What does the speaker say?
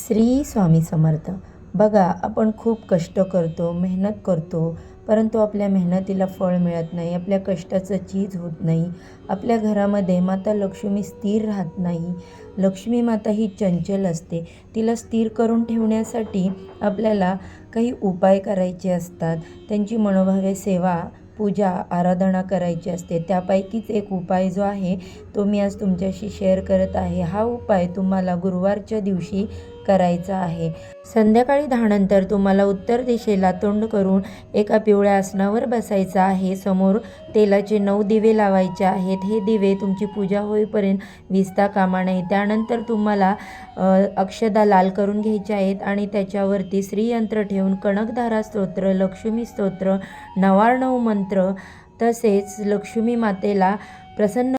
श्री स्वामी समर्थ. बघा, आपण खूप कष्ट करतो, मेहनत करतो, परंतु आपल्या मेहनतीला फळ मिळत नाही. आपल्या कष्टाचं चीज होत नाही. आपल्या घरामध्ये माता लक्ष्मी स्थिर राहत नाही. लक्ष्मी माता ही चंचल असते. तिला स्थिर करून ठेवण्यासाठी आपल्याला काही उपाय करायचे असतात. त्यांची मनोभावे सेवा, पूजा, आराधना करायची असते. त्यापैकीच एक उपाय जो आहे तो मी आज तुमच्याशी शेअर करत आहे. हा उपाय तुम्हाला गुरुवारच्या दिवशी करायचा आहे. संध्याकाळी 10 नंतर तुम्हाला उत्तर दिशेला तोंड करून एका पिवळ्या आसनावर बसायचं आहे. समोर तेलाचे 9 दिवे लावायचे आहेत. हे दिवे तुमची पूजा होईपर्यंत विझता कामा नये. त्यानंतर तुम्हाला अक्षदा लाल करून घ्यायच्या आहेत आणि त्याच्यावरती श्रीयंत्र ठेवून कणकधारा स्तोत्र, लक्ष्मी स्तोत्र, 99 मंत्र तसेच लक्ष्मी मातेला प्रसन्न